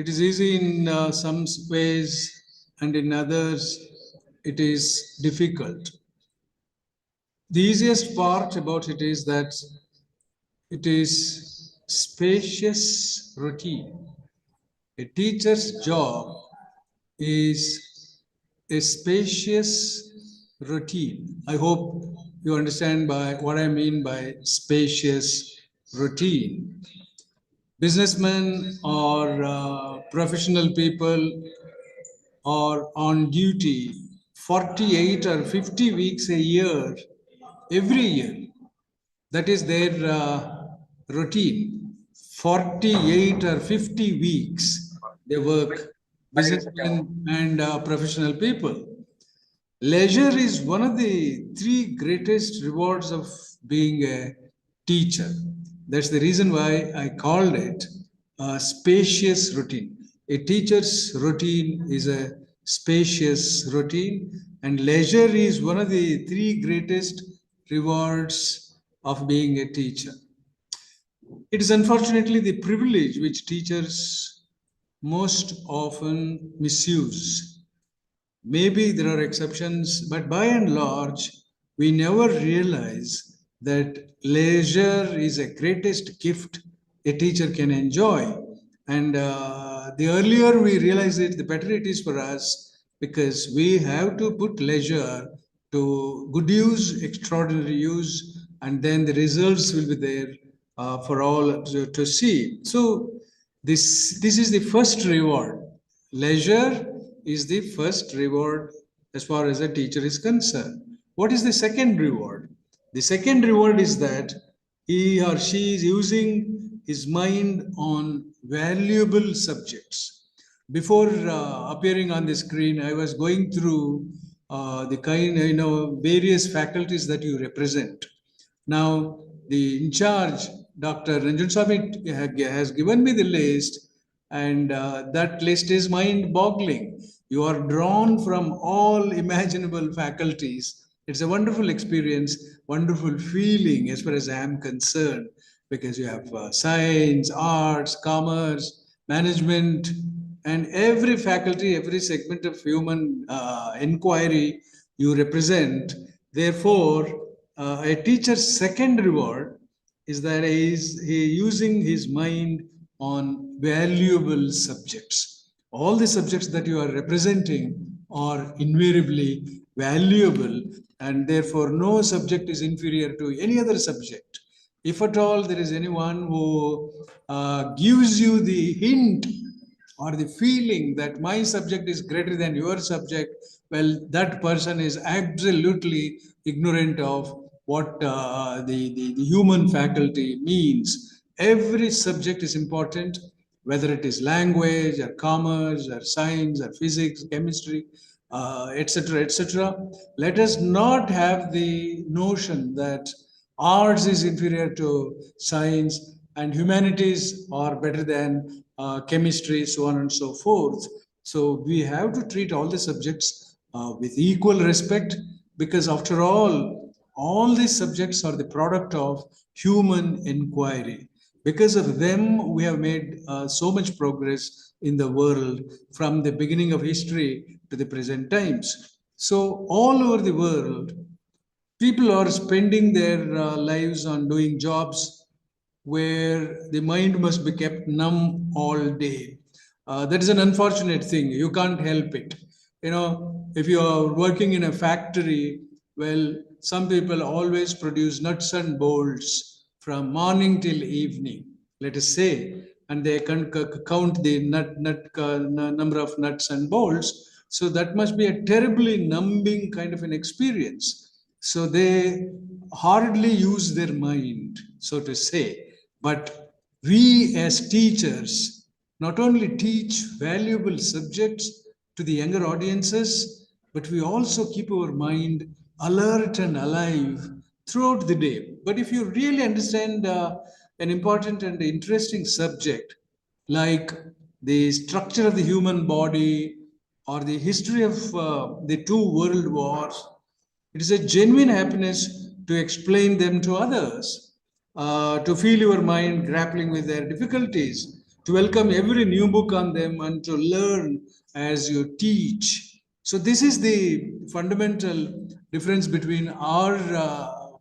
It is easy in some ways, and in others, it is difficult. The easiest part about it is that it is spacious routine. A teacher's job is a spacious routine. I hope you understand by what I mean by spacious routine. Businessmen or professional people are on duty 48 or 50 weeks a year, every year. That is their routine. 48 or 50 weeks they work, businessmen and professional people. Leisure is one of the three greatest rewards of being a teacher. That's the reason why I called it a spacious routine. A teacher's routine is a spacious routine, and leisure is one of the three greatest rewards of being a teacher. It is unfortunately the privilege which teachers most often misuse. Maybe there are exceptions, but by and large, we never realize that leisure is the greatest gift a teacher can enjoy. And the earlier we realize it, the better it is for us, because we have to put leisure to good use, extraordinary use, and then the results will be there for all to see. So this is the first reward. Leisure is the first reward as far as a teacher is concerned. What is the second reward? The second reward is that he or she is using his mind on valuable subjects. Before appearing on the screen, I was going through the various faculties that you represent. Now, the in charge, Dr. Ranjan Swami, has given me the list, and that list is mind-boggling. You are drawn from all imaginable faculties. It's a wonderful experience, wonderful feeling as far as I am concerned, because you have science, arts, commerce, management, and every faculty, every segment of human inquiry you represent. Therefore, a teacher's second reward is that he is using his mind on valuable subjects. All the subjects that you are representing are invariably valuable, and therefore no subject is inferior to any other subject. If at all there is anyone who gives you the hint or the feeling that my subject is greater than your subject, well, that person is absolutely ignorant of what the human faculty means. Every subject is important, whether it is language or commerce or science or physics, chemistry, etc., etc. Let us not have the notion that arts is inferior to science and humanities are better than chemistry, so on and so forth. So we have to treat all the subjects with equal respect, because after all these subjects are the product of human inquiry. Because of them, we have made so much progress in the world from the beginning of history to the present times. So all over the world, people are spending their lives on doing jobs where the mind must be kept numb all day. That is an unfortunate thing. You can't help it. If you are working in a factory, well, some people always produce nuts and bolts from morning till evening, let us say, and they can count the number of nuts and bolts. So that must be a terribly numbing kind of an experience. So they hardly use their mind, so to say. But we as teachers not only teach valuable subjects to the younger audiences, but we also keep our mind alert and alive throughout the day. But if you really understand an important and interesting subject like the structure of the human body or the history of the two world wars, it is a genuine happiness to explain them to others, to feel your mind grappling with their difficulties. to welcome every new book on them, and to learn as you teach. So this is the fundamental difference between our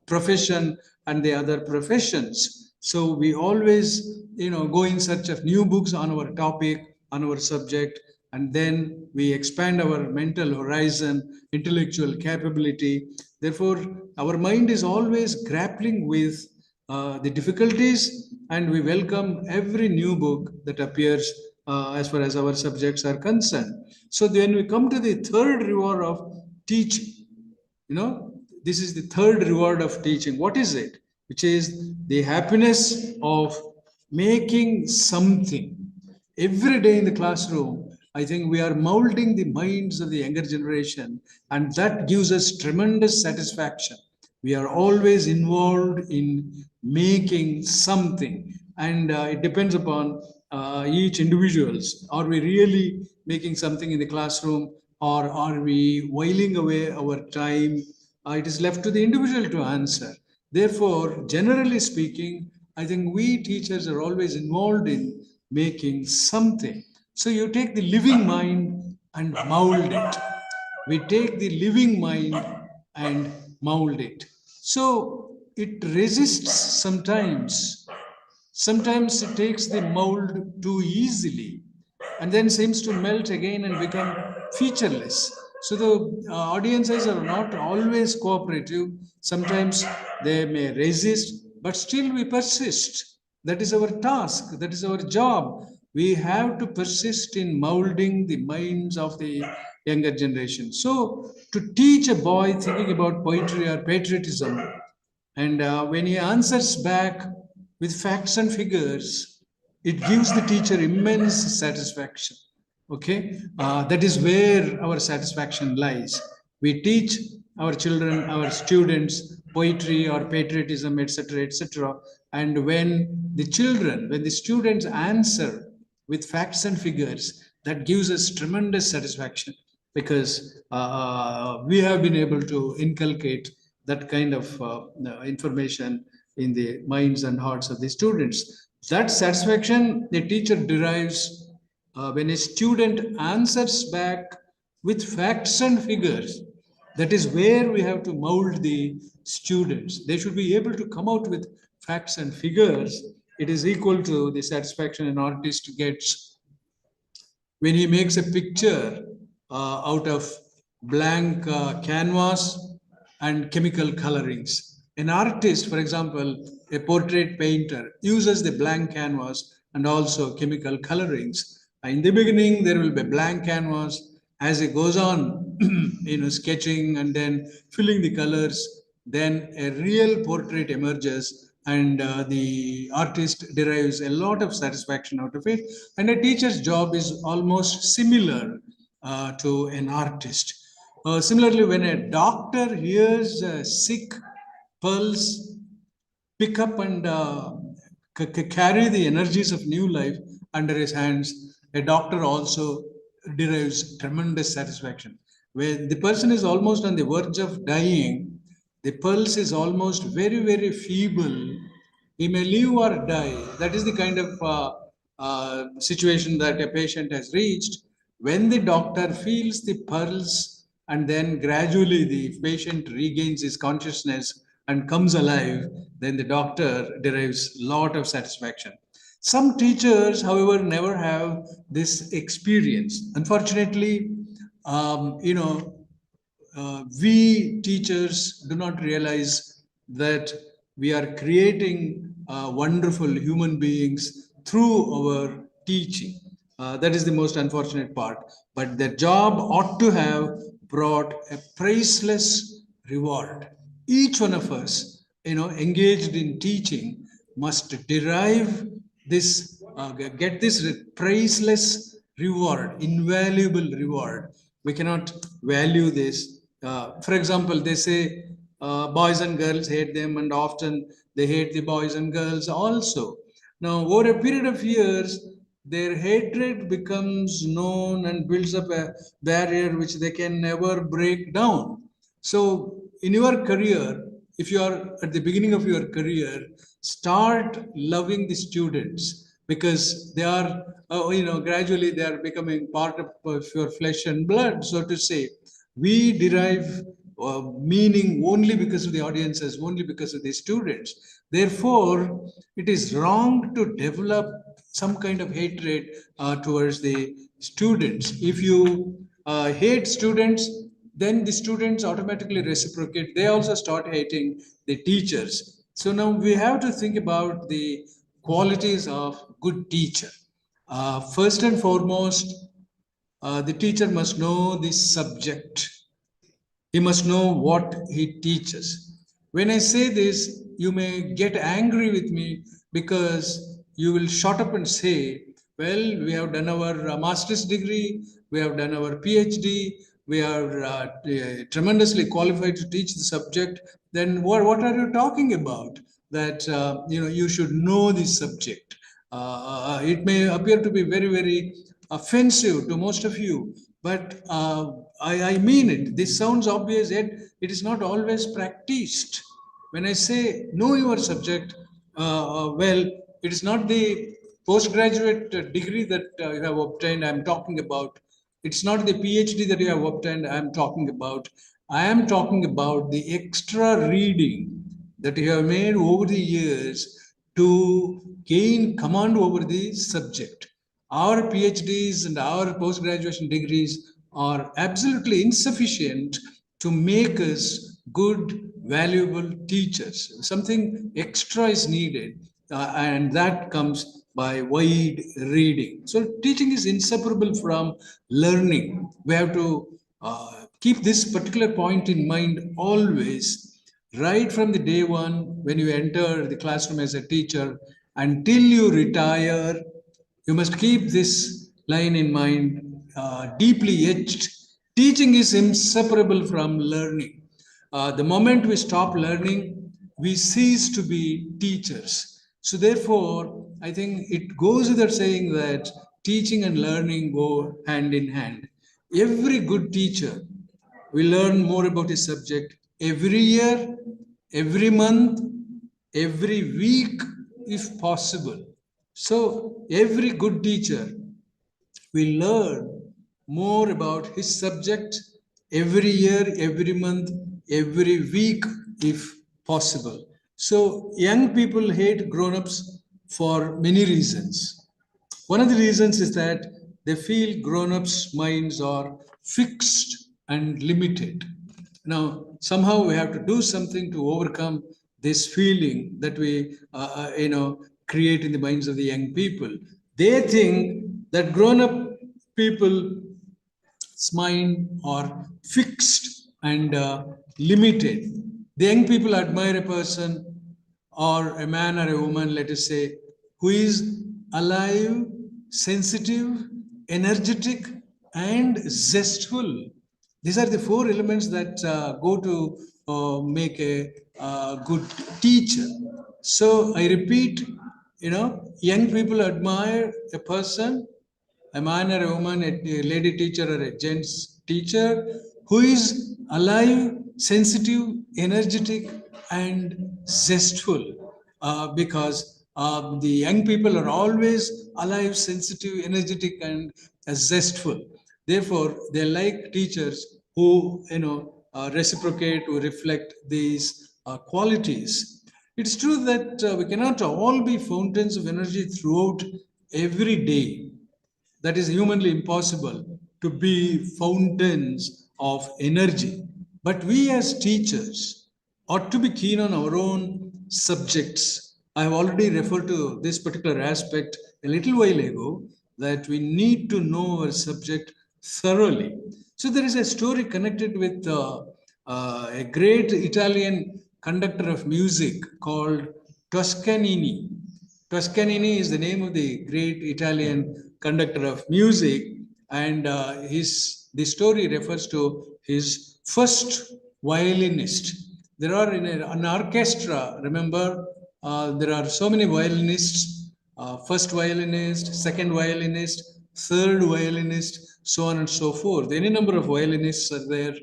profession and the other professions. So we always, go in search of new books on our topic, on our subject, and then we expand our mental horizon, intellectual capability. Therefore, our mind is always grappling with the difficulties, and we welcome every new book that appears as far as our subjects are concerned. So then we come to the third reward of teaching. This is the third reward of teaching. What is it? Which is the happiness of making something. Every day in the classroom, I think we are molding the minds of the younger generation, and that gives us tremendous satisfaction. We are always involved in making something, and it depends upon each individuals. Are we really making something in the classroom, or are we whiling away our time? It is left to the individual to answer. Therefore, generally speaking, I think we teachers are always involved in making something. So you take the living mind and mold it. We take the living mind and mold it. So it resists sometimes. Sometimes it takes the mold too easily, and then seems to melt again and become featureless. So the audiences are not always cooperative. Sometimes they may resist, but still we persist. That is our task, that is our job. We have to persist in molding the minds of the younger generation. So to teach a boy thinking about poetry or patriotism, and when he answers back with facts and figures, it gives the teacher immense satisfaction. Okay, that is where our satisfaction lies. We teach our children, our students, poetry or patriotism, etc., etc. And when the students answer with facts and figures, that gives us tremendous satisfaction, because we have been able to inculcate that kind of information in the minds and hearts of the students. That satisfaction the teacher derives when a student answers back with facts and figures. That is where we have to mold the students. They should be able to come out with facts and figures. It is equal to the satisfaction an artist gets when he makes a picture out of blank canvas and chemical colorings. An artist, for example, a portrait painter, uses the blank canvas and also chemical colorings. In the beginning, there will be blank canvas. As it goes on, sketching and then filling the colors, then a real portrait emerges, and the artist derives a lot of satisfaction out of it. And a teacher's job is almost similar to an artist. Similarly, when a doctor hears a sick pulse pick up and carry the energies of new life under his hands, a doctor also derives tremendous satisfaction. When the person is almost on the verge of dying, the pulse is almost very, very feeble. He may live or die. That is the kind of situation that a patient has reached. When the doctor feels the pulse, and then gradually the patient regains his consciousness and comes alive, then the doctor derives a lot of satisfaction. Some teachers, however, never have this experience. Unfortunately, we teachers do not realize that we are creating wonderful human beings through our teaching. That is the most unfortunate part. But their job ought to have brought a priceless reward. Each one of us, engaged in teaching, must derive this, get this priceless reward, invaluable reward. We cannot value this. For example, they say boys and girls hate them, and often they hate the boys and girls also. Now, over a period of years, their hatred becomes known and builds up a barrier which they can never break down. So, in your career, if you are at the beginning of your career, start loving the students. because they are, gradually they are becoming part of your flesh and blood, so to say. We derive meaning only because of the audiences, only because of the students. Therefore, it is wrong to develop some kind of hatred towards the students. If you hate students, then the students automatically reciprocate. They also start hating the teachers. So now we have to think about the qualities of good teacher. First and foremost, the teacher must know the subject. He must know what he teaches. When I say this, you may get angry with me because you will shut up and say, well, we have done our master's degree, we have done our PhD, we are tremendously qualified to teach the subject. Then what are you talking about? That you should know this subject. It may appear to be very, very offensive to most of you, but I mean it. This sounds obvious, yet it is not always practiced. When I say know your subject, well, it is not the postgraduate degree that you have obtained I'm talking about. It's not the PhD that you have obtained I'm talking about. I am talking about the extra reading that you have made over the years to gain command over the subject. Our PhDs and our post graduation degrees are absolutely insufficient to make us good, valuable teachers. Something extra is needed, and that comes by wide reading. So, teaching is inseparable from learning. We have to keep this particular point in mind always, right from the day one when you enter the classroom as a teacher until you retire. You must keep this line in mind, deeply etched. Teaching is inseparable from learning. The moment we stop learning, we cease to be teachers. So, therefore, I think it goes without saying that teaching and learning go hand in hand. Every good teacher will learn more about his subject every year, every month, every week, if possible. So, every good teacher will learn more about his subject every year, every month, every week, if possible. So, young people hate grown ups for many reasons. One of the reasons is that they feel grown ups' minds are fixed and limited. Now, somehow we have to do something to overcome this feeling that we, create in the minds of the young people. They think that grown up people's mind are fixed and limited. The young people admire a person or a man or a woman, let us say, who is alive, sensitive, energetic, and zestful. These are the four elements that go to make a good teacher. So I repeat, young people admire a person, a man or a woman, a lady teacher or a gents teacher who is alive, sensitive, energetic, and zestful. Because the young people are always alive, sensitive, energetic, and zestful. Therefore, they like teachers who reciprocate, who reflect these qualities. It's true that we cannot all be fountains of energy throughout every day. That is humanly impossible to be fountains of energy. But we as teachers ought to be keen on our own subjects. I have already referred to this particular aspect a little while ago, that we need to know our subject thoroughly. So there is a story connected with a great Italian conductor of music called Toscanini. Toscanini is the name of the great Italian conductor of music, and the story refers to his first violinist. There are in an orchestra. Remember, there are so many violinists: first violinist, second violinist, third violinist, so on and so forth. Any number of violinists are there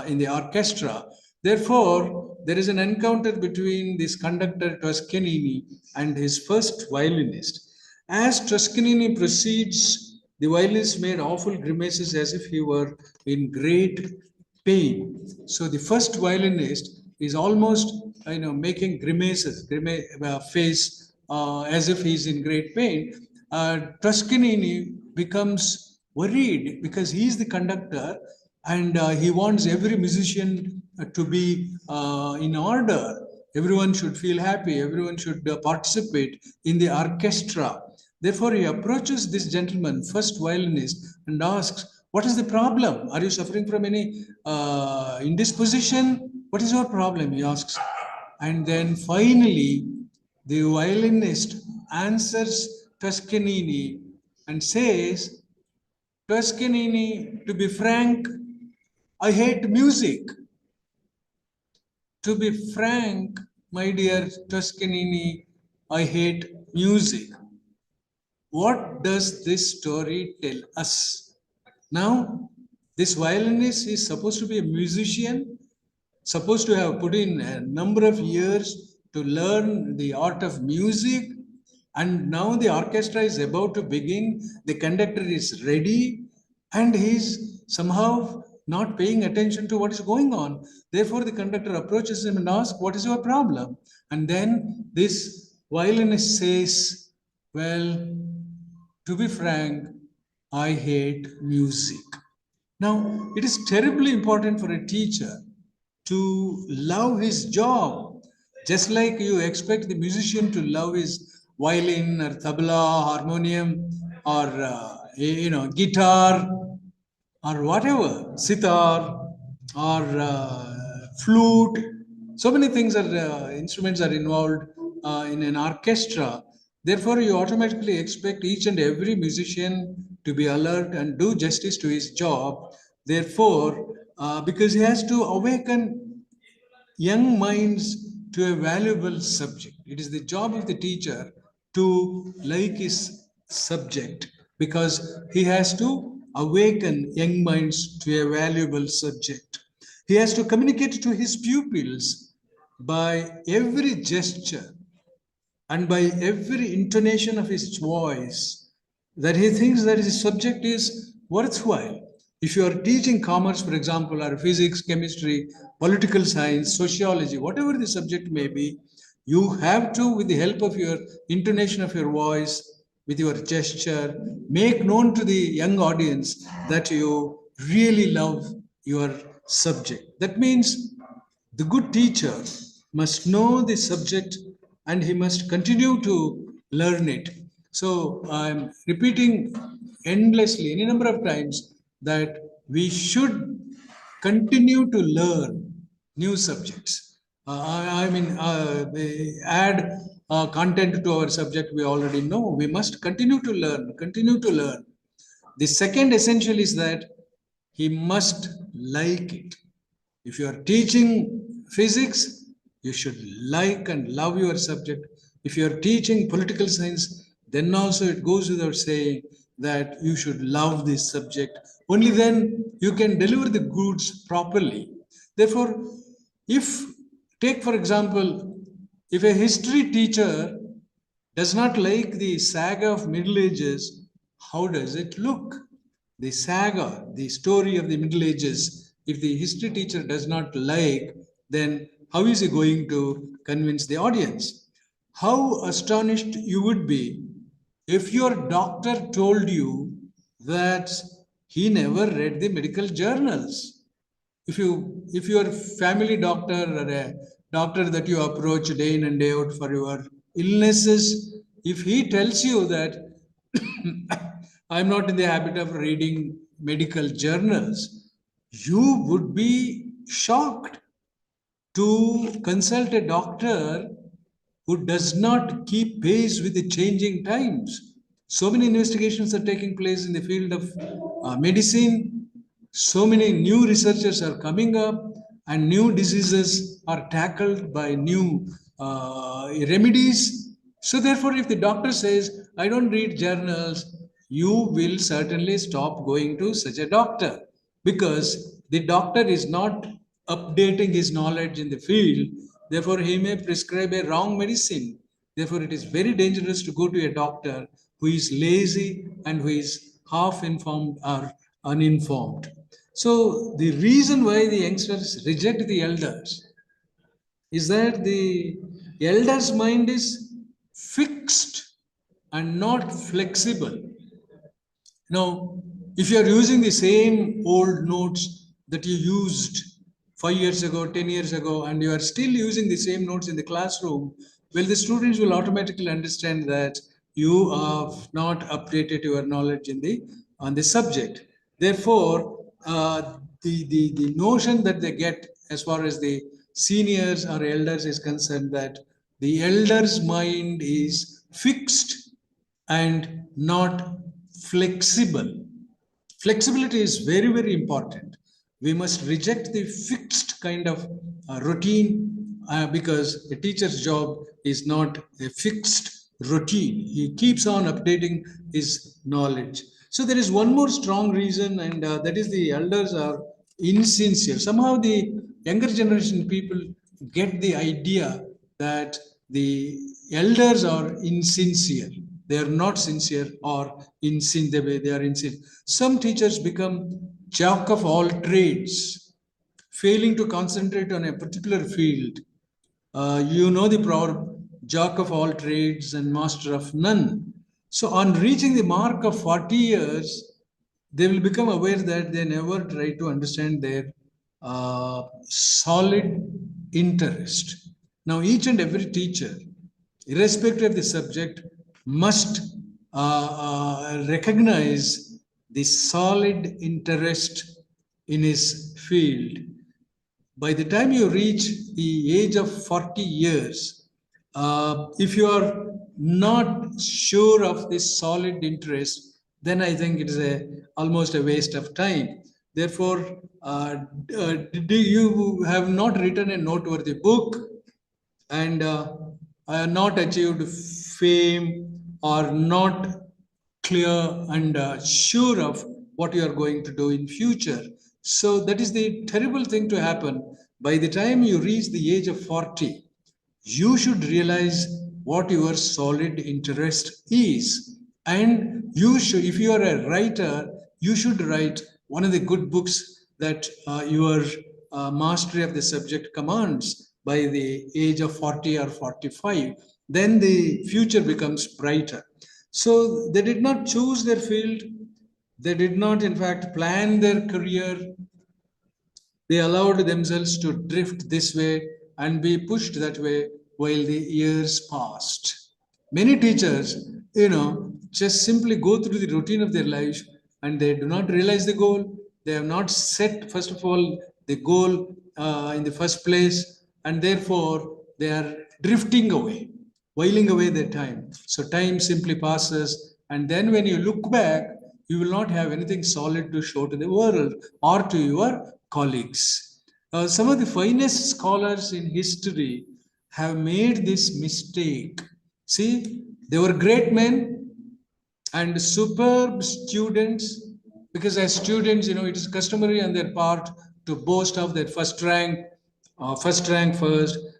in the orchestra. Therefore, there is an encounter between this conductor Toscanini and his first violinist. As Toscanini proceeds, the violinist made awful grimaces as if he were in great pain. So the first violinist is almost, making grimaces, face as if he's in great pain. Toscanini becomes worried because he's the conductor and he wants every musician to be in order. Everyone should feel happy. Everyone should participate in the orchestra. Therefore, he approaches this gentleman, first violinist, and asks, "What is the problem? Are you suffering from any indisposition? What is your problem?" He asks. And then finally, the violinist answers Toscanini and says, "Toscanini, to be frank, I hate music." To be frank, my dear Toscanini, I hate music. What does this story tell us? Now, this violinist is supposed to be a musician, supposed to have put in a number of years to learn the art of music, and now the orchestra is about to begin, the conductor is ready, and he's somehow not paying attention to what is going on. Therefore, the conductor approaches him and asks, "What is your problem?" And then this violinist says, "Well, to be frank, I hate music." Now, it is terribly important for a teacher to love his job, just like you expect the musician to love his violin or tabla, harmonium, or guitar, or whatever, sitar, or flute. So many things are instruments are involved in an orchestra. Therefore, you automatically expect each and every musician to be alert and do justice to his job. Therefore, because he has to awaken young minds to a valuable subject. It is the job of the teacher to like his subject because he has to awaken young minds to a valuable subject. He has to communicate to his pupils by every gesture and by every intonation of his voice that he thinks that his subject is worthwhile. If you are teaching commerce, for example, or physics, chemistry, political science, sociology, whatever the subject may be, you have to, with the help of your intonation of your voice, with your gesture, make known to the young audience that you really love your subject. That means the good teacher must know the subject and he must continue to learn it. So I'm repeating endlessly, any number of times, that we should continue to learn new subjects. Add content to our subject we already know. We must continue to learn, continue to learn. The second essential is that he must like it. If you are teaching physics, you should like and love your subject. If you are teaching political science, then also it goes without saying that you should love this subject. Only then you can deliver the goods properly. Therefore, if, take for example, if a history teacher does not like the saga of Middle Ages, how does it look? The saga, the story of the Middle Ages, if the history teacher does not like, then how is he going to convince the audience? How astonished you would be if your doctor told you that he never read the medical journals. If your family doctor or a doctor that you approach day in and day out for your illnesses, if he tells you that I'm not in the habit of reading medical journals, you would be shocked to consult a doctor who does not keep pace with the changing times. So many investigations are taking place in the field of medicine. So many new researchers are coming up, and new diseases are tackled by new remedies. So, therefore, if the doctor says, "I don't read journals," you will certainly stop going to such a doctor because the doctor is not updating his knowledge in the field. Therefore, he may prescribe a wrong medicine. Therefore, it is very dangerous to go to a doctor who is lazy, and who is half informed or uninformed. So the reason why the youngsters reject the elders is that the elder's mind is fixed and not flexible. Now, if you are using the same old notes that you used 5 years ago, 10 years ago, and you are still using the same notes in the classroom, well, the students will automatically understand that you have not updated your knowledge in the on the subject. Therefore, the notion that they get as far as the seniors or elders is concerned, that the elder's mind is fixed and not flexible. Flexibility is very, very important. We must reject the fixed kind of routine because a teacher's job is not a fixed routine. He keeps on updating his knowledge. So there is one more strong reason, and that is the elders are insincere. Somehow the younger generation people get the idea that the elders are insincere. They are not sincere, or they are insincere. Some teachers become jack of all trades, failing to concentrate on a particular field. You know the proverb, jack of all trades and master of none. So on reaching the mark of 40 years, they will become aware that they never try to understand their solid interest. Now, each and every teacher, irrespective of the subject, must recognize the solid interest in his field. By the time you reach the age of 40 years, if you are not sure of this solid interest, then I think it is almost a waste of time. Therefore, you have not written a noteworthy book, and not achieved fame, or not clear and sure of what you are going to do in future. So that is the terrible thing to happen. By the time you reach the age of 40, you should realize what your solid interest is. And you should, if you are a writer, you should write one of the good books that your mastery of the subject commands by the age of 40 or 45. Then the future becomes brighter. So they did not choose their field. They did not, in fact, plan their career. They allowed themselves to drift this way and be pushed that way while the years passed. Many teachers, just simply go through the routine of their life, and they do not realize the goal. They have not set, first of all, the goal in the first place, and therefore they are drifting away, whiling away their time. So time simply passes, and then when you look back, you will not have anything solid to show to the world or to your colleagues. Some of the finest scholars in history have made this mistake. See, they were great men and superb students, because as students, it is customary on their part to boast of their first rank, first,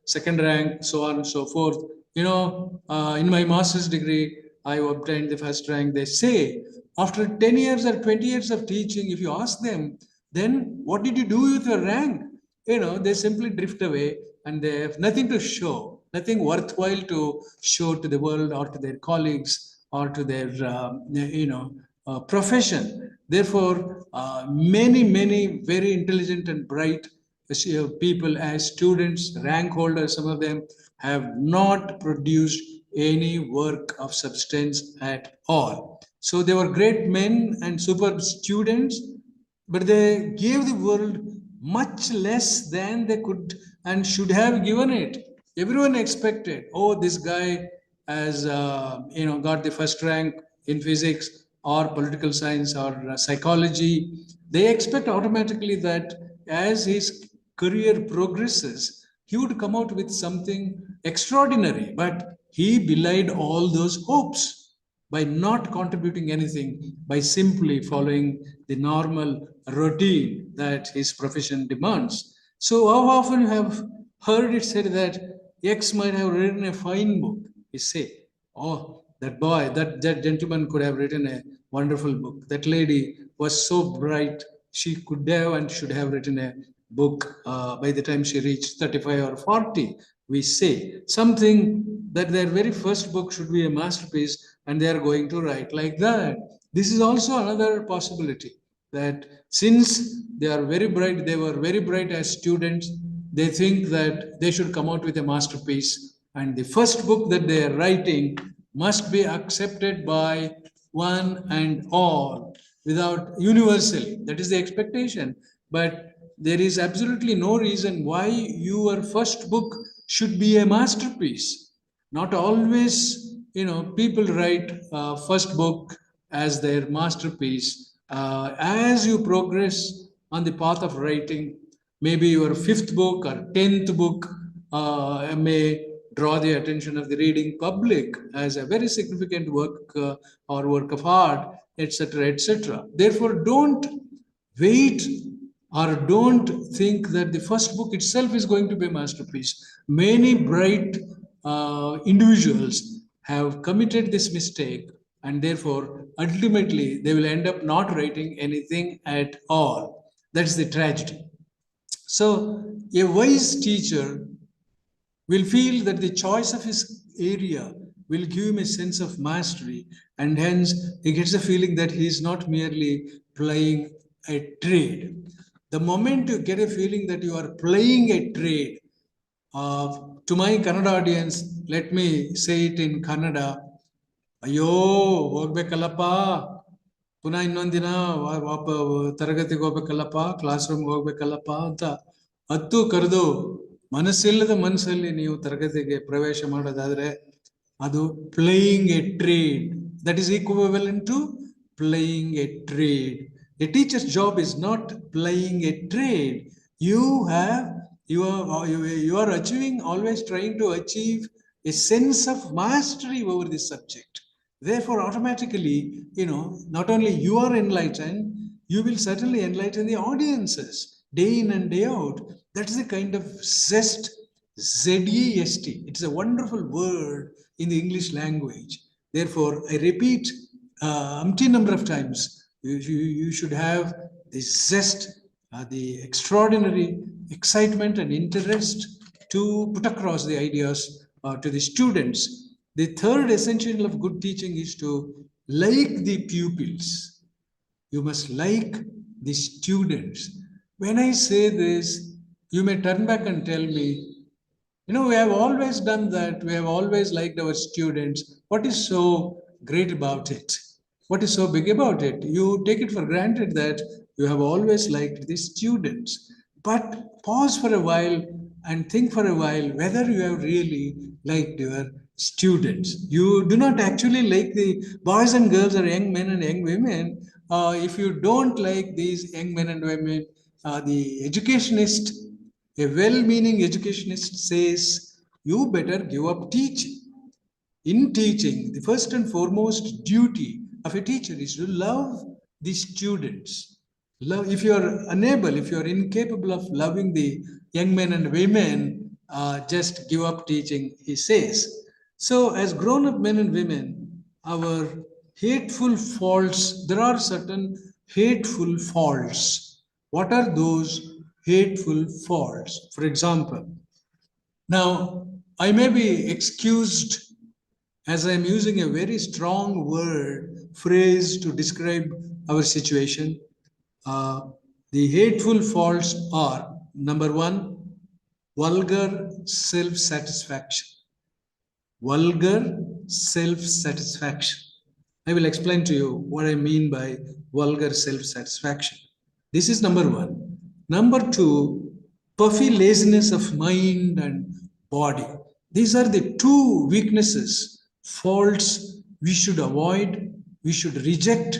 second rank, so on and so forth. In my master's degree, I obtained the first rank. They say, after 10 years or 20 years of teaching, if you ask them, then what did you do with your rank? They simply drift away, and they have nothing to show, nothing worthwhile to show to the world or to their colleagues or to their, profession. Therefore, many very intelligent and bright people as students, rank holders, some of them have not produced any work of substance at all. So they were great men and superb students, but they gave the world much less than they could and should have given it. Everyone expected, oh, this guy has got the first rank in physics or political science or psychology. They expect automatically that as his career progresses, he would come out with something extraordinary. But he belied all those hopes by not contributing anything, by simply following the normal routine that his profession demands. So how often you have heard it said that X might have written a fine book. You say, oh, that boy, that gentleman could have written a wonderful book. That lady was so bright, she could have and should have written a book by the time she reached 35 or 40. We say something that their very first book should be a masterpiece, and they are going to write like that. This is also another possibility, that since they are very bright, they were very bright as students, they think that they should come out with a masterpiece, and the first book that they are writing must be accepted by one and all without universally. That is the expectation. But there is absolutely no reason why your first book should be a masterpiece. Not always, people write first book as their masterpiece. As you progress on the path of writing, maybe your fifth book or 10th book may draw the attention of the reading public as a very significant work or work of art, etc., etc. Therefore, don't wait or don't think that the first book itself is going to be a masterpiece. Many bright individuals have committed this mistake, and therefore, ultimately, they will end up not writing anything at all. That's the tragedy. So, a wise teacher will feel that the choice of his area will give him a sense of mastery, and hence he gets a feeling that he is not merely playing a trade. The moment you get a feeling that you are playing a trade, to my Kannada audience, let me say it in Kannada. ಅಯ್ಯೋ ಹೋಗ್ಬೇಕಲ್ಲಪ್ಪ, ಪುನಃ ಇನ್ನೊಂದಿನ ತರಗತಿಗೆ ಹೋಗ್ಬೇಕಲ್ಲಪ್ಪ, class ರೂಮ್ಗೆ ಹೋಗ್ಬೇಕಲ್ಲಪ್ಪ ಅಂತ ಹತ್ತು ಕರೆದು ಮನಸ್ಸಿಲ್ಲದ ಮನಸ್ಸಲ್ಲಿ ನೀವು ತರಗತಿಗೆ ಪ್ರವೇಶ ಮಾಡೋದಾದ್ರೆ ಅದು playing a trade. That is equivalent to playing a trade. A teacher's job is not playing a trade. You are achieving, always trying to achieve a sense of mastery over this subject. Therefore, automatically, not only you are enlightened, you will certainly enlighten the audiences day in and day out. That is the kind of zest, Z-E-S-T. It's a wonderful word in the English language. Therefore, I repeat umpteen number of times, you should have the zest, the extraordinary excitement and interest to put across the ideas to the students. The third essential of good teaching is to like the pupils. You must like the students. When I say this, you may turn back and tell me, we have always done that. We have always liked our students. What is so great about it? What is so big about it? You take it for granted that you have always liked the students. But pause for a while and think for a while whether you have really liked your students. You do not actually like the boys and girls or young men and young women. If you don't like these young men and women, the educationist, a well-meaning educationist says, you better give up teaching. In teaching, the first and foremost duty of a teacher is to love the students. If you are unable, if you are incapable of loving the young men and women, just give up teaching, he says. So, as grown-up men and women, our hateful faults, there are certain hateful faults. What are those hateful faults? For example, now I may be excused as I am using a very strong phrase to describe our situation. The hateful faults are, number one, vulgar self-satisfaction. Vulgar self-satisfaction. I will explain to you what I mean by vulgar self-satisfaction. This is number one. Number two, puffy laziness of mind and body. These are the two weaknesses, faults we should avoid, we should reject,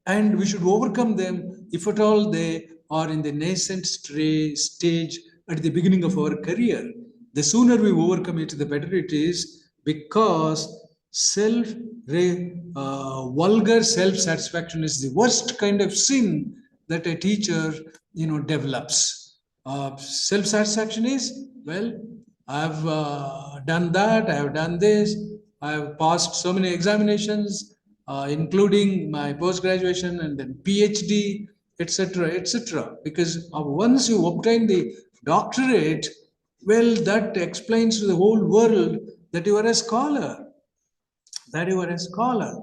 and we should overcome them if at all they are in the nascent stage at the beginning of our career. The sooner we overcome it, the better it is, because vulgar self-satisfaction is the worst kind of sin that a teacher develops. Self-satisfaction is, well, I've done that, I have done this, I have passed so many examinations, including my post-graduation and then PhD, etc., etc. Because once you obtain the doctorate, well, that explains to the whole world that you are a scholar, that you are a scholar.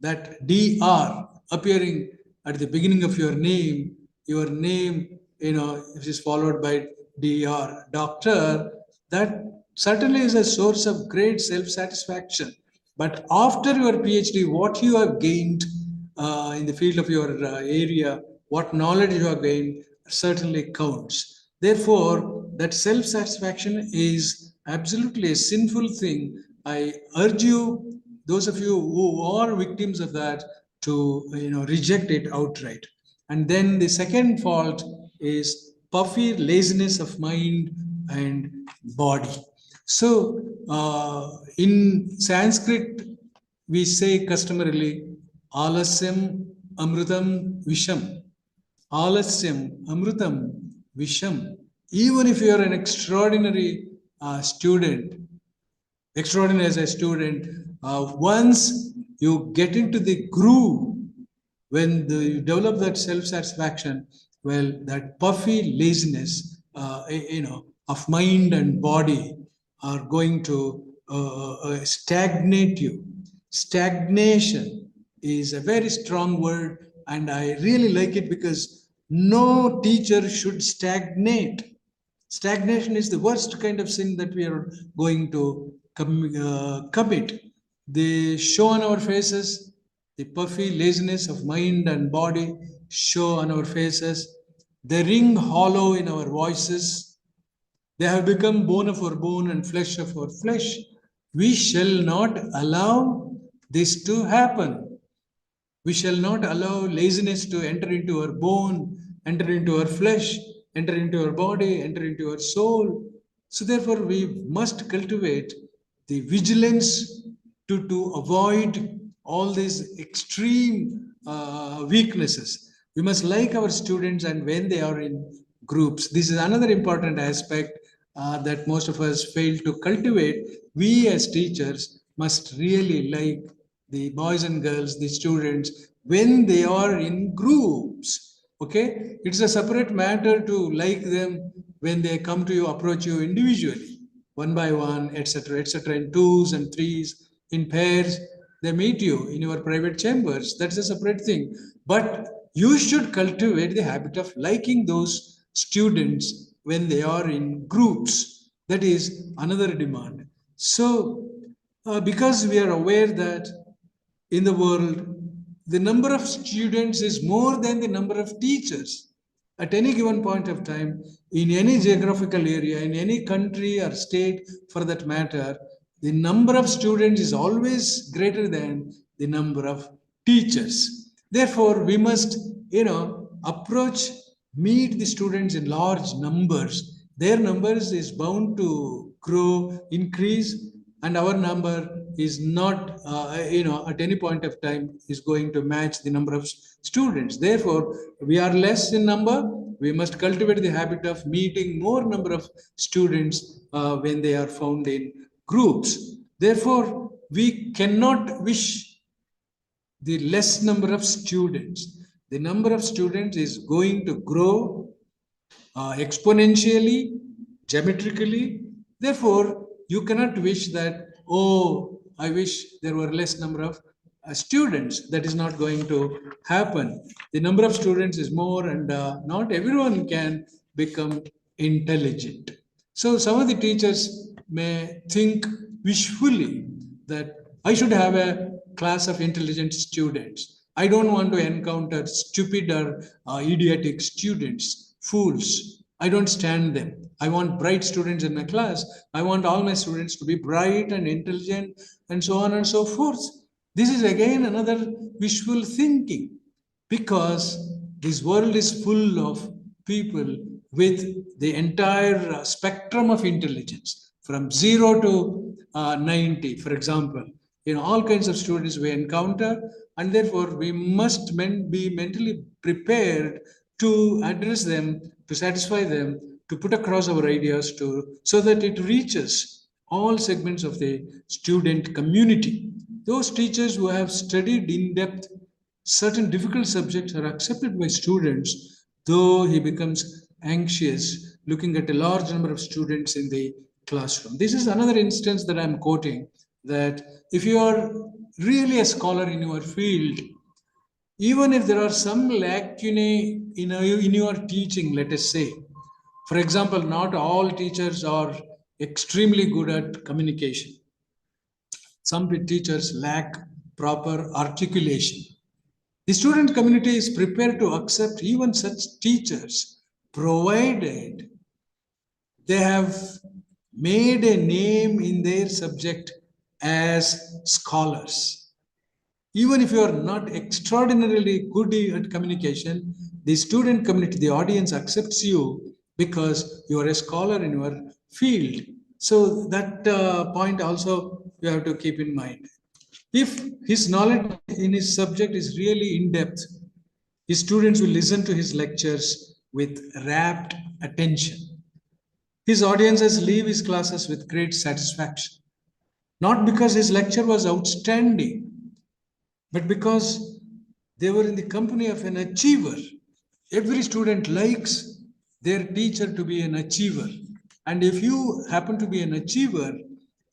That DR appearing at the beginning of your name, which is followed by DR, doctor, that certainly is a source of great self satisfaction. But after your PhD, what you have gained in the field of your area, what knowledge you have gained, certainly counts. Therefore, that self satisfaction is absolutely a sinful thing. I urge you, those of you who are victims of that, to reject it outright. And then the second fault is puffy laziness of mind and body. So, in Sanskrit, we say customarily, Alasyam Amrutam Visham. Alasyam Amrutam Visham. Even if you are an extraordinary student, extraordinary as a student, once you get into the groove, when you develop that self-satisfaction, well, that puffy laziness, of mind and body are going to stagnate you. Stagnation is a very strong word, and I really like it because no teacher should stagnate. Stagnation is the worst kind of sin that we are going to commit. They show on our faces, the puffy laziness of mind and body show on our faces. They ring hollow in our voices. They have become bone of our bone and flesh of our flesh. We shall not allow this to happen. We shall not allow laziness to enter into our bone, enter into our flesh, enter into our body, enter into our soul. So, therefore, we must cultivate the vigilance to avoid all these extreme weaknesses. We must like our students, and when they are in groups, this is another important aspect that most of us fail to cultivate. We as teachers must really like the boys and girls, the students, when they are in groups. Okay, it's a separate matter to like them when they come to you, approach you individually, one by one, etc., etc., in twos and threes, in pairs. They meet you in your private chambers. That's a separate thing. But you should cultivate the habit of liking those students when they are in groups. That is another demand. So, because we are aware that in the world, the number of students is more than the number of teachers. At any given point of time, in any geographical area, in any country or state for that matter, the number of students is always greater than the number of teachers. Therefore, we must, approach, meet the students in large numbers. Their numbers is bound to grow, increase, and our number is not, at any point of time is going to match the number of students. Therefore, we are less in number. We must cultivate the habit of meeting more number of students when they are found in groups. Therefore, we cannot wish the less number of students. The number of students is going to grow exponentially, geometrically. Therefore, you cannot wish that, oh, I wish there were less number of students. That is not going to happen. The number of students is more, and not everyone can become intelligent. So, some of the teachers may think wishfully that I should have a class of intelligent students. I don't want to encounter stupid or idiotic students, fools. I don't stand them. I want bright students in my class. I want all my students to be bright and intelligent and so on and so forth. This is again another wishful thinking, because this world is full of people with the entire spectrum of intelligence from 0 to 90, for example. All kinds of students we encounter, and therefore we must be mentally prepared to address them, to satisfy them, to put across our ideas, so that it reaches all segments of the student community. Those teachers who have studied in depth certain difficult subjects are accepted by students, though he becomes anxious looking at a large number of students in the classroom. This is another instance that I'm quoting, that if you are really a scholar in your field, even if there are some lacunae in your teaching, let us say, for example, not all teachers are extremely good at communication. Some teachers lack proper articulation. The student community is prepared to accept even such teachers, provided they have made a name in their subject as scholars. Even if you are not extraordinarily good at communication, the student community, the audience accepts you because you are a scholar in your field. So that point also you have to keep in mind. If his knowledge in his subject is really in depth, his students will listen to his lectures with rapt attention. His audiences leave his classes with great satisfaction, not because his lecture was outstanding, but because they were in the company of an achiever. Every student likes their teacher to be an achiever. And if you happen to be an achiever,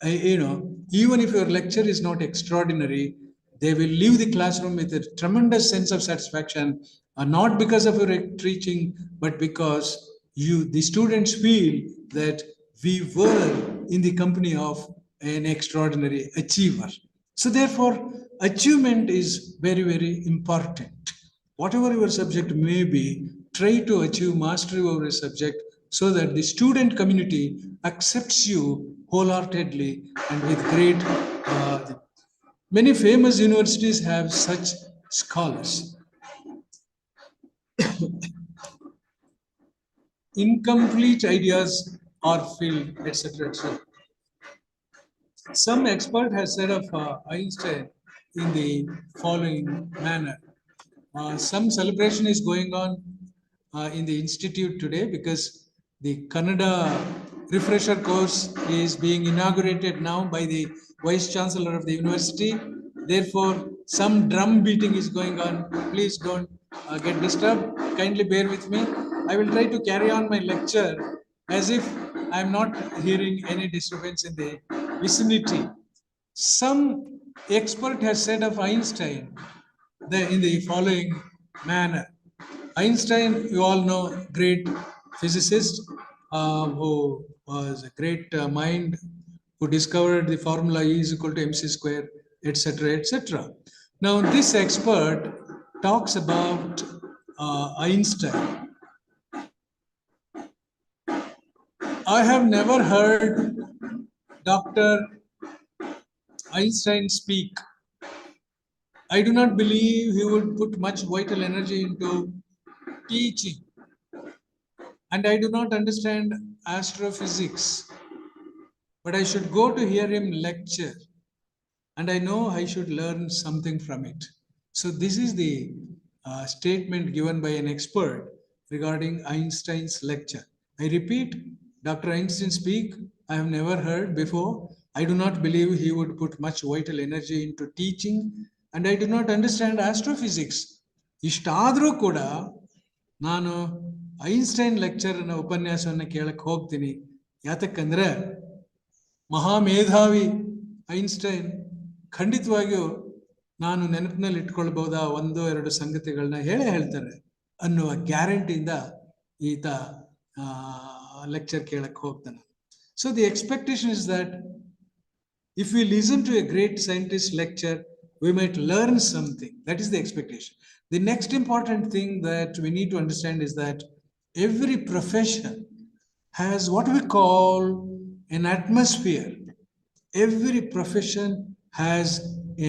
even if your lecture is not extraordinary, they will leave the classroom with a tremendous sense of satisfaction, not because of your teaching, but because the students feel that we were in the company of an extraordinary achiever. So therefore, achievement is very, very important. Whatever your subject may be, try to achieve mastery over a subject so that the student community accepts you wholeheartedly and with great. Many famous universities have such scholars. Incomplete ideas are filled, etc. etc. Some expert has said of Einstein in the following manner. Some celebration is going on in the institute today because the Kannada refresher course is being inaugurated now by the Vice Chancellor of the university. Therefore, some drum beating is going on. Please don't get disturbed. Kindly bear with me. I will try to carry on my lecture as if I am not hearing any disturbance in the vicinity. Some expert has said of Einstein in the following manner. Einstein, you all know, great physicist who was a great mind, who discovered the formula E is equal to mc square, etc., etc. Now, this expert talks about Einstein. I have never heard Dr. Einstein speak. I do not believe he would put much vital energy into teaching. And I do not understand astrophysics, but I should go to hear him lecture, and I know I should learn something from it. So, this is the statement given by an expert regarding Einstein's lecture. I repeat, Dr. Einstein speak, I have never heard before. I do not believe he would put much vital energy into teaching, and I do not understand astrophysics. ಇಷ್ಟಾದರೂ ಕೂಡ ನಾನು Einstein ಲೆಕ್ಚರ್ನ ಉಪನ್ಯಾಸವನ್ನು ಕೇಳಕ್ಕೆ ಹೋಗ್ತೀನಿ. ಯಾತಕ್ಕಂದ್ರೆ ಮಹಾಮೇಧಾವಿ Einstein ಖಂಡಿತವಾಗಿಯೂ ನಾನು ನೆನಪಿನಲ್ಲಿ ಇಟ್ಕೊಳ್ಬಹುದಾ ಒಂದು ಎರಡು ಸಂಗತಿಗಳನ್ನ ಹೇಳ್ತಾರೆ ಅನ್ನುವ ಗ್ಯಾರಂಟಿಯಿಂದ ಈತ lecture ಕೇಳಕ್ಕೆ ಹೋಗ್ತಾನೆ. So the expectation is that if we listen to a great scientist lecture, we might learn something. That is the expectation. The next important thing that we need to understand is that every profession has what we call an atmosphere. Every profession has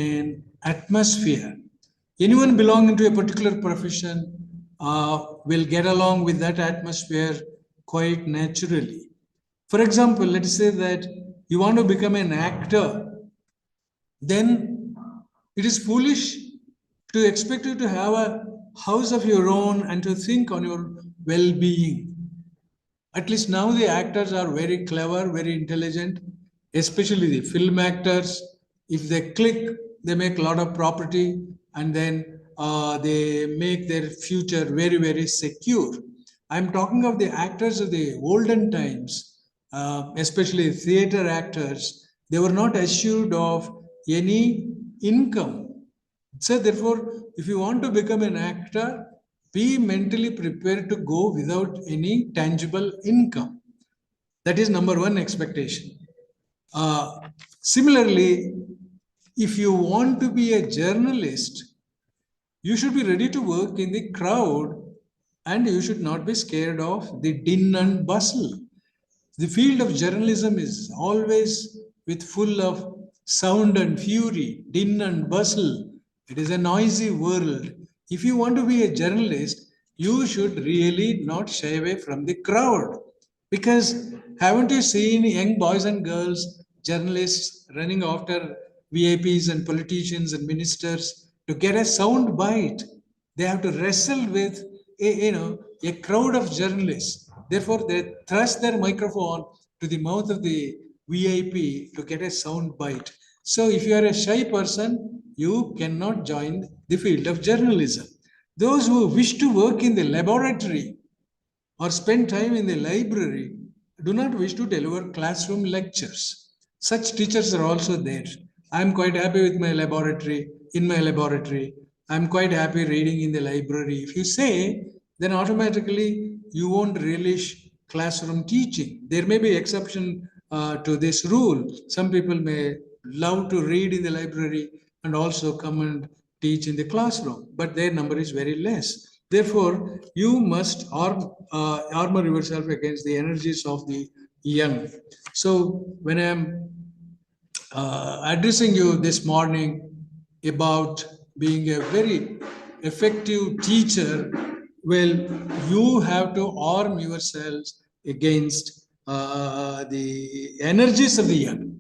an atmosphere. Anyone belonging to a particular profession will get along with that atmosphere quite naturally. For example, let's say that you want to become an actor, then it is foolish to expect you to have a house of your own and to think on your well-being. At least now the actors are very clever, very intelligent. especially the film actors. If they click, they make a lot of property, and then they make their future very, very secure. I'm talking of the actors of the olden times, especially theater actors. They were not assured of any income. So therefore, if you want to become an actor, be mentally prepared to go without any tangible income. That is number one expectation. Similarly, if you want to be a journalist, you should be ready to work in the crowd, and you should not be scared of the din and bustle. The field of journalism is always with full of sound and fury, din and bustle. It is a noisy world. If you want to be a journalist, you should really not shy away from the crowd. Because haven't you seen young boys and girls, journalists running after VIPs and politicians and ministers to get a sound bite? They have to wrestle with a crowd of journalists. Therefore, they thrust their microphone to the mouth of the VIP to get a sound bite. So, if you are a shy person, you cannot join the field of journalism. Those who wish to work in the laboratory or spend time in the library do not wish to deliver classroom lectures. Such teachers are also there. I'm quite happy with my laboratory, in my laboratory. I'm quite happy reading in the library. If you say, then automatically you won't relish classroom teaching. There may be exception to this rule. Some people may love to read in the library and also come and teach in the classroom, but their number is very less. Therefore, you must armor yourself against the energies of the young. So, when I am addressing you this morning about being a very effective teacher, well, you have to arm yourselves against the energies of the young.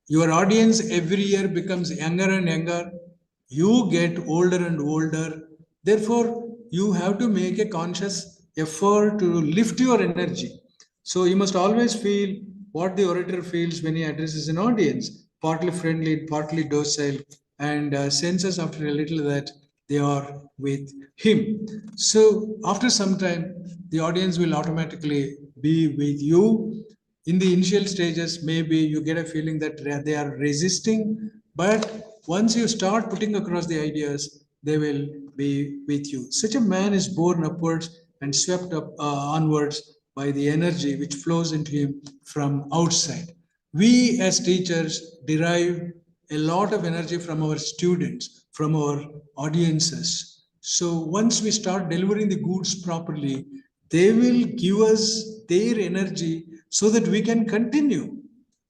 Your audience every year becomes younger and younger. You get older and older. Therefore, you have to make a conscious effort to lift your energy. So you must always feel what the orator feels when he addresses an audience, partly friendly, partly docile, and senses after a little that they are with him. So after some time, the audience will automatically be with you. In the initial stages, maybe you get a feeling that they are resisting, but once you start putting across the ideas, they will be with you. Such a man is borne upwards and swept up onwards by the energy which flows into him from outside. We as teachers derive a lot of energy from our students, from our audiences. So once we start delivering the goods properly, they will give us their energy so that we can continue.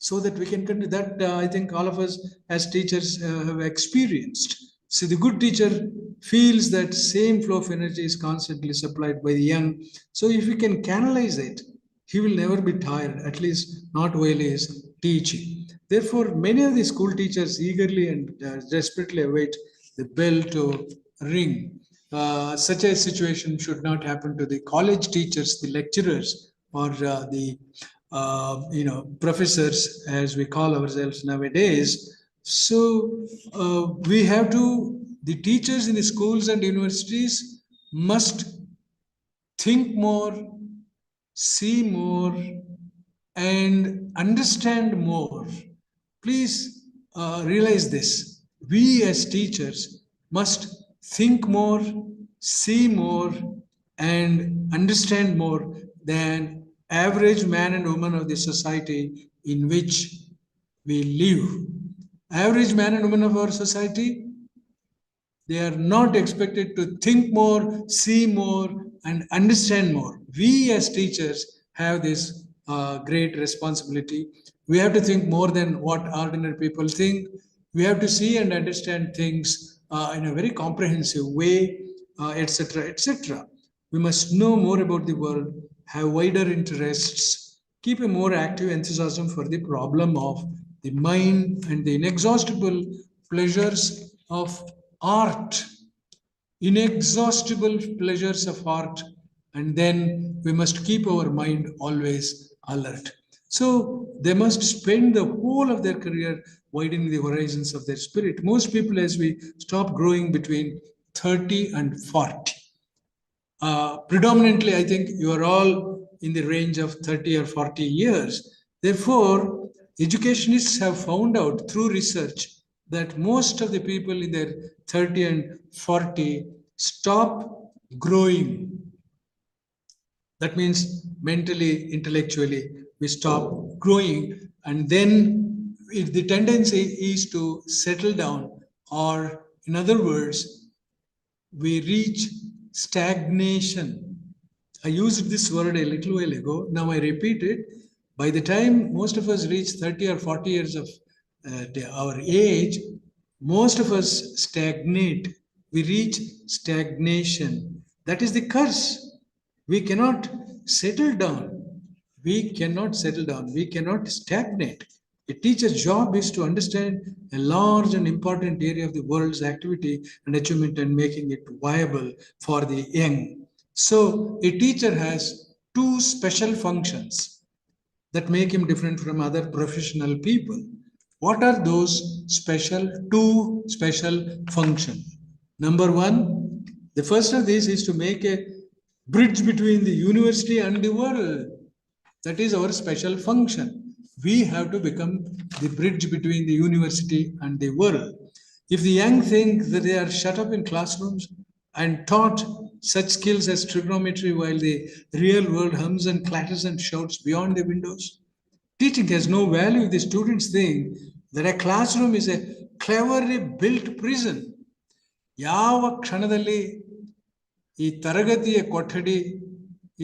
That I think all of us as teachers have experienced. So the good teacher feels that same flow of energy is constantly supplied by the young. So if we can canalize it, he will never be tired, at least not while he is teaching. Therefore, many of the school teachers eagerly and desperately await the bell to ring. Such a situation should not happen to the college teachers, the lecturers, or the professors, as we call ourselves nowadays. So we have to. The teachers in the schools and universities must think more, see more, and understand more. Please realize this. We as teachers must think more, see more, and understand more than average man and woman of the society in which we live. Average man and woman of our society, they are not expected to think more, see more, and understand more. We as teachers have this great responsibility. We have to think more than what ordinary people think. We have to see and understand things in a very comprehensive way, etc., etc. We must know more about the world, have wider interests, keep a more active enthusiasm for the problem of the mind and the inexhaustible pleasures of art, inexhaustible pleasures of art, and then we must keep our mind always alert. So they must spend the whole of their career widening the horizons of their spirit. Most people, as we stop growing between 30 and 40, predominantly, I think you are all in the range of 30 or 40 years. Therefore, educationists have found out through research that most of the people in their 30 and 40 stop growing. That means mentally, intellectually, we stop growing, and then if the tendency is to settle down, or in other words, we reach stagnation. I used this word a little while ago. Now I repeat it. By the time most of us reach 30 or 40 years of our age, most of us stagnate. We reach stagnation. That is the curse. We cannot settle down. We cannot settle down. We cannot stagnate. A teacher's job is to understand a large and important area of the world's activity and achievement and making it viable for the young. So, a teacher has two special functions that make him different from other professional people. What are those two special functions? Number one, the first of these is to make a bridge between the university and the world. That is our special function. We have to become the bridge between the university and the world. If the young think that they are shut up in classrooms and taught such skills as trigonometry while the real world hums and clatters and shouts beyond the windows, teaching has no value if the students think that a classroom is a cleverly built prison. ಯಾವ ಕ್ಷಣದಲ್ಲಿ ಈ ತರಗತಿಯ ಕೊಠಡಿ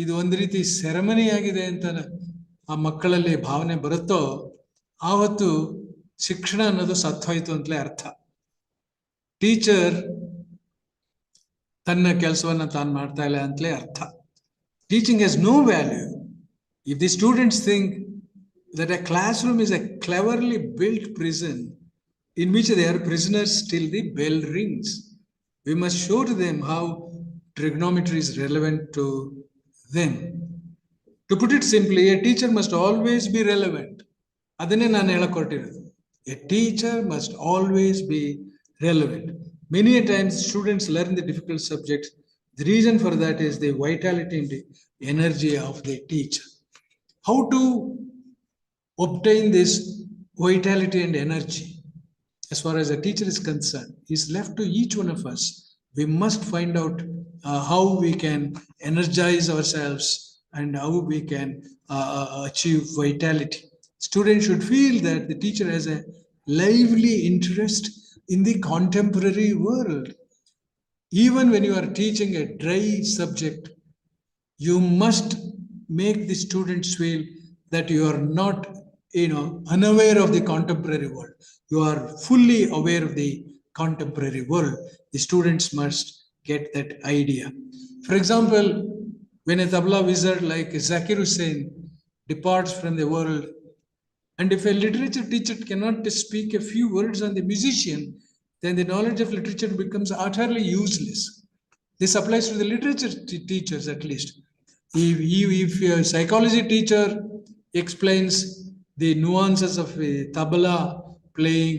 ಇದು ಒಂದು ರೀತಿ ceremony ಆಗಿದೆ ಅಂತ ಆ ಮಕ್ಕಳಲ್ಲಿ ಭಾವನೆ ಬರುತ್ತೋ ಆವತ್ತು ಶಿಕ್ಷಣ ಅನ್ನೋದು ಸತ್ತೋಯ್ತು ಅಂತಲೇ ಅರ್ಥ. ಟೀಚರ್ ತನ್ನ ಕೆಲಸವನ್ನ ತಾನು ಮಾಡ್ತಾ ಇಲ್ಲ ಅಂತಲೇ ಅರ್ಥ. Teaching has no value if the students think that a classroom is a cleverly built prison in which they are prisoners till the bell rings. We must show to them how trigonometry is relevant to them. To put it simply, a teacher must always be relevant. Adanne nanu helakortirodu. A teacher must always be relevant. Many a times students learn the difficult subjects. The reason for that is the vitality and the energy of the teacher. How to obtain this vitality and energy, as far as a teacher is concerned, is left to each one of us. We must find out how we can energize ourselves and how we can achieve vitality. Students should feel that the teacher has a lively interest in the contemporary world. Even when you are teaching a dry subject, you must make the students feel that you are not unaware of the contemporary world. You are fully aware of the contemporary world. The students must get that idea. For example, when a tabla wizard like Zakir Hussain departs from the world, and if a literature teacher cannot speak a few words on the musician, then the knowledge of literature becomes utterly useless. This applies to the literature teachers at least. If a psychology teacher explains the nuances of a tabla playing,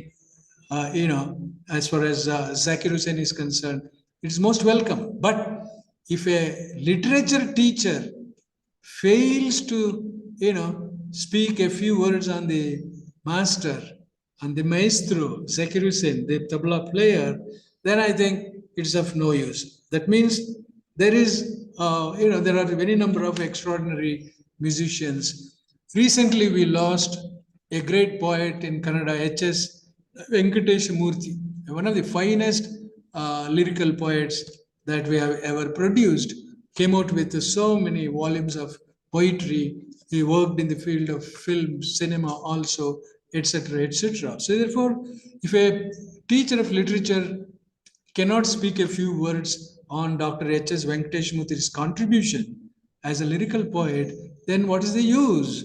as far as Zakir Hussain is concerned, it's most welcome. But if a literature teacher fails to, speak a few words on the master, on the maestro, Zakir Hussain, the tabla player, then I think it's of no use. That means there are any number of extraordinary musicians. Recently, we lost a great poet in Kannada, H.S. Venkatesh Murthy, one of the finest lyrical poets that we have ever produced. Came out with so many volumes of poetry. He worked in the field of film, cinema also, etc., etc. So therefore, if a teacher of literature cannot speak a few words on Dr. H.S. Venkatesh Murthy's contribution as a lyrical poet, then what is the use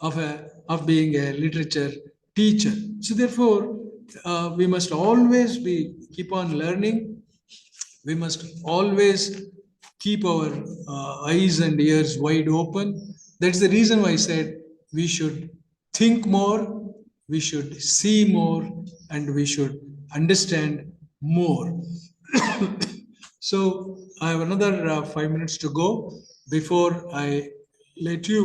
of being a literature teacher? So therefore, we must always keep on learning. We must always keep our eyes and ears wide open. That's the reason why I said we should think more, we should see more, and we should understand more. So I have another 5 minutes to go before I let you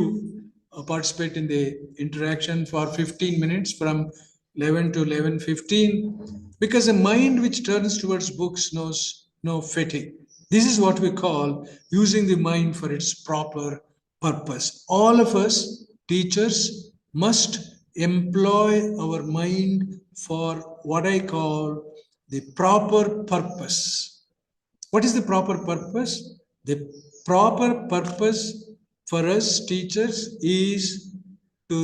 participate in the interaction for 15 minutes from 11 to 11:15, because a mind which turns towards books knows no fatigue. This is what we call using the mind for its proper purpose. All of us, teachers, must employ our mind for what I call the proper purpose. What is the proper purpose? The proper purpose for us teachers is to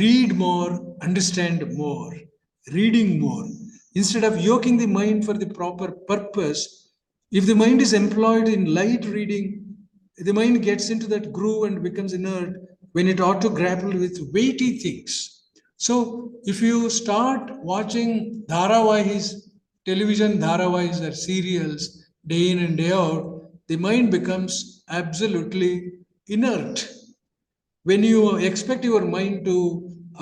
read more, understand more, reading more. Instead of yoking the mind for the proper purpose, if the mind is employed in light reading, the mind gets into that groove and becomes inert when it ought to grapple with weighty things. So, if you start watching dharavahis, television dharavahis or serials day in and day out, the mind becomes absolutely inert. When you expect your mind to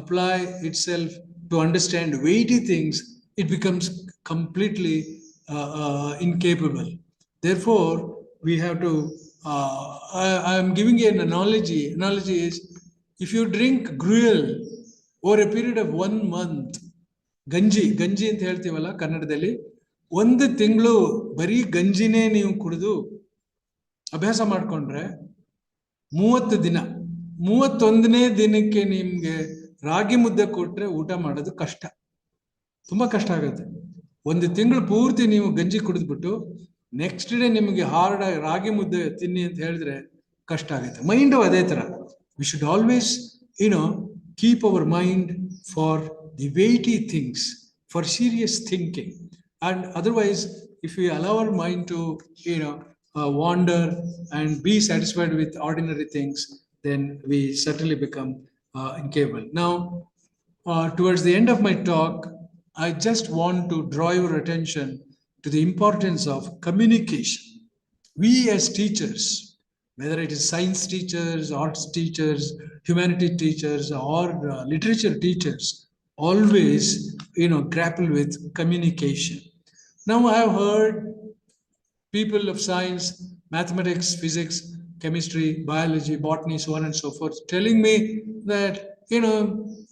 apply itself to understand weighty things, it becomes completely incapable. Therefore, we have to. I am giving you an analogy. Analogy is, if you drink gruel over a period of 1 month, ಗಂಜಿ ಅಂತ ಹೇಳ್ತೀವಲ್ಲ ಕನ್ನಡದಲ್ಲಿ, 1 ತಿಂಗಳು ಬರೀ ಗಂಜಿನೇ ನೀವು ಕುಡಿದು ಅಭ್ಯಾಸ ಮಾಡಿಕೊಂಡ್ರೆ 30 ದಿನ, 31ನೇ ದಿನಕ್ಕೆ ನಿಮ್ಗೆ ರಾಗಿ ಮುದ್ದೆ ಕೊಟ್ರೆ ಊಟ ಮಾಡೋದು ಕಷ್ಟ, ತುಂಬಾ ಕಷ್ಟ ಆಗುತ್ತೆ. 1 ತಿಂಗಳು ಪೂರ್ತಿ ನೀವು ಗಂಜಿ ಕುಡಿದ್ಬಿಟ್ಟು ನೆಕ್ಸ್ಟ್ ಡೇ ನಿಮಗೆ ಹಾರ್ಡ್ ರಾಗಿ ಮುದ್ದೆ ತಿನ್ನಿ ಅಂತ ಹೇಳಿದ್ರೆ ಕಷ್ಟ ಆಗುತ್ತೆ. ಮೈಂಡು ಅದೇ ತರ. We should always keep our mind for the weighty things, for serious thinking. And otherwise if we allow our mind to wander and be satisfied with ordinary things, then we certainly become incapable. Now, towards the end of my talk, I just want to draw your attention to the importance of communication. We as teachers, whether it is science teachers, arts teachers, humanities teachers, or literature teachers, always grapple with communication. Now, I have heard people of science, mathematics, physics, chemistry, biology, botany, so on and so forth, telling me that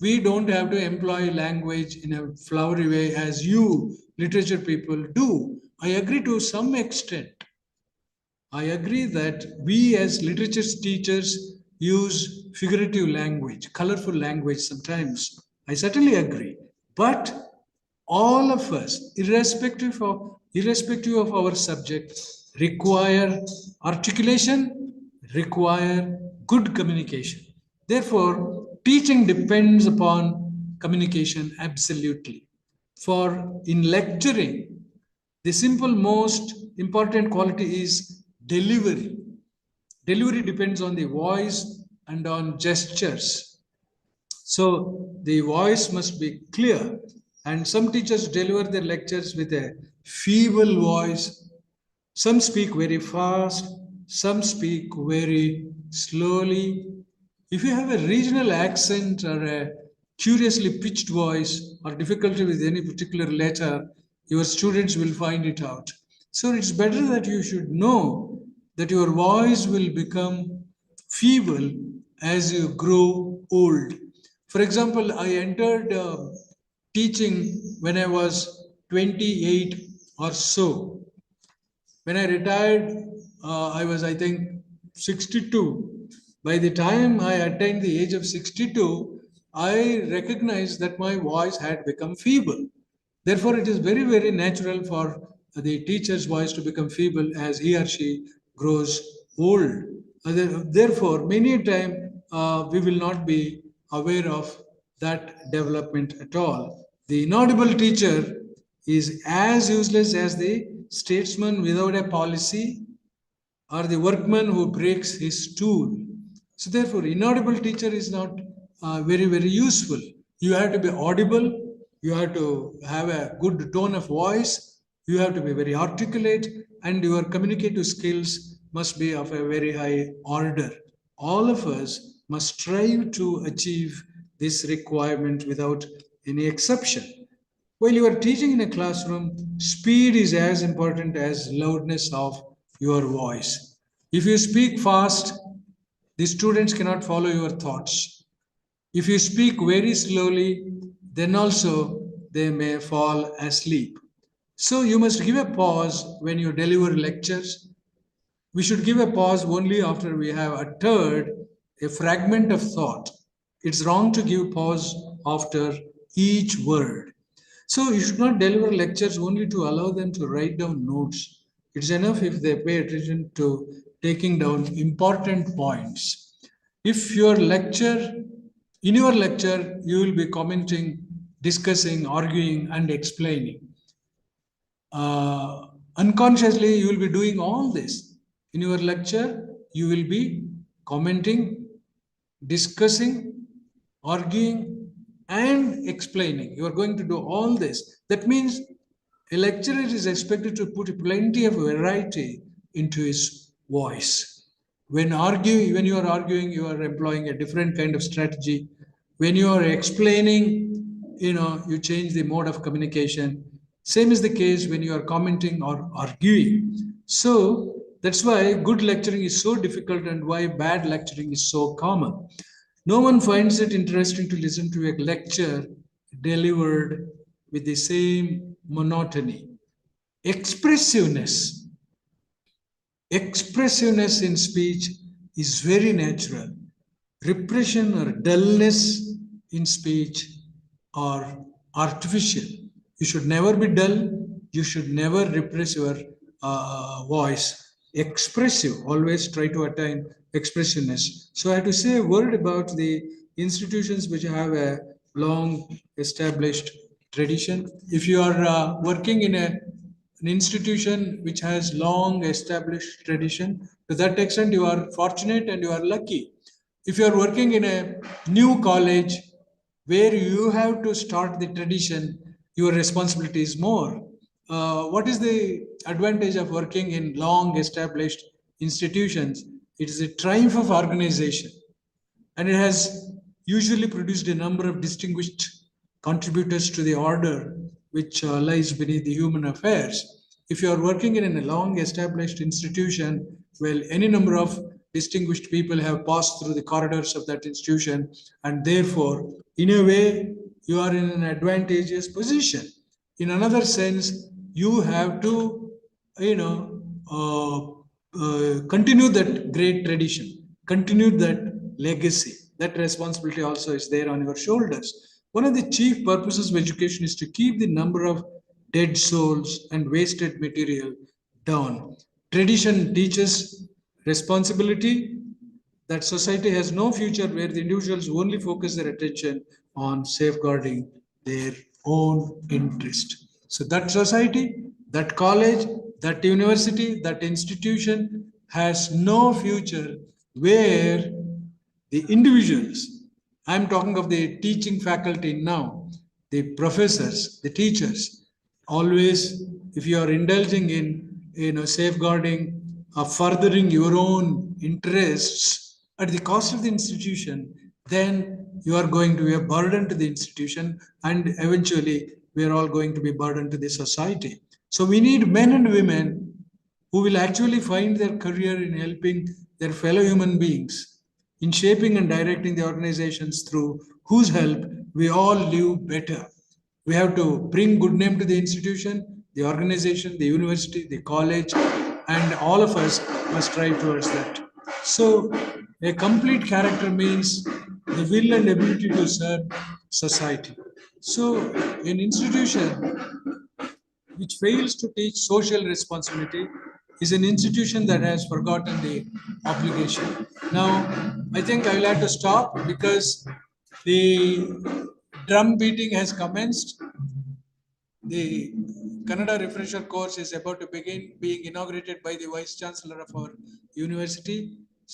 we don't have to employ language in a flowery way as you literature people do. I agree to some extent. I agree that we as literature teachers use figurative language, colorful language sometimes. I certainly agree. But all of us, irrespective of our subject, require articulation, require good communication. Therefore, teaching depends upon communication absolutely. For in lecturing, the simple most important quality is delivery. Delivery depends on the voice and on gestures. So the voice must be clear, and some teachers deliver their lectures with a feeble voice. Some speak very fast, some speak very slowly. If you have a regional accent or a curiously pitched voice or difficulty with any particular letter, your students will find it out. So it's better that you should know that your voice will become feeble as you grow old. For example, I entered teaching when I was 28 or so. When I retired, I was, I think, 62. By the time I attained the age of 62, I recognized that my voice had become feeble. Therefore, it is very, very natural for the teacher's voice to become feeble as he or she grows old. Therefore, many a time we will not be aware of that development at all. The inaudible teacher is as useless as the statesman without a policy or the workman who breaks his tool. So therefore, inaudible teacher is not very, very useful. You have to be audible. You have to have a good tone of voice. You have to be very articulate, and your communicative skills must be of a very high order. All of us must strive to achieve this requirement without any exception. While you are teaching in a classroom, speed is as important as loudness of your voice. If you speak fast, the students cannot follow your thoughts. If you speak very slowly, then also they may fall asleep. So you must give a pause when you deliver lectures. We should give a pause only after we have uttered a fragment of thought. It's wrong to give pause after each word. So you should not deliver lectures only to allow them to write down notes. It's enough if they pay attention to taking down important points. If in your lecture, you will be commenting, discussing, arguing, and explaining. Unconsciously, you will be doing all this. In your lecture, you will be commenting, discussing, arguing, and explaining. You are going to do all this. That means a lecturer is expected to put plenty of variety into his voice. When you are arguing, you are employing a different kind of strategy. When you are explaining, you change the mode of communication. Same is the case when you are commenting or arguing. So that's why good lecturing is so difficult and why bad lecturing is so common. No one finds it interesting to listen to a lecture delivered with the same monotony. Expressiveness. Expressiveness in speech is very natural. Repression or dullness in speech are artificial. You should never be dull. You should never repress your voice. Expressive. Always try to attain expressiveness. So I have to say a word about the institutions which have a long established tradition. If you are working in an institution which has long established tradition, to that extent you are fortunate and you are lucky. If you are working in a new college where you have to start the tradition, your responsibility is more. What is the advantage of working in long established institutions? It is a triumph of organization, and it has usually produced a number of distinguished contributors to the order which lies beneath the human affairs. If you are working in a long established institution, well, any number of distinguished people have passed through the corridors of that institution, and therefore, in a way, you are in an advantageous position. In another sense, you have to, continue that great tradition, continue that legacy. That responsibility also is there on your shoulders. One of the chief purposes of education is to keep the number of dead souls and wasted material down. Tradition teaches responsibility, that society has no future where the individuals only focus their attention on safeguarding their own interest. So that society, that college, that university, that institution has no future where the individuals, I'm talking of the teaching faculty now, the professors, the teachers, always, if you are indulging in safeguarding or furthering your own interests at the cost of the institution, then you are going to be a burden to the institution, and eventually we are all going to be burden to the society. So we need men and women who will actually find their career in helping their fellow human beings, in shaping and directing the organizations through whose help we all live better. We have to bring good name to the institution, the organization, the university, the college, and all of us must strive towards that. So a complete character means the will and ability to serve society. So an institution which fails to teach social responsibility is an institution that has forgotten the obligation. Now, I think I will have to stop because the drum beating has commenced. The Kannada refresher course is about to begin, being inaugurated by the Vice Chancellor of our university.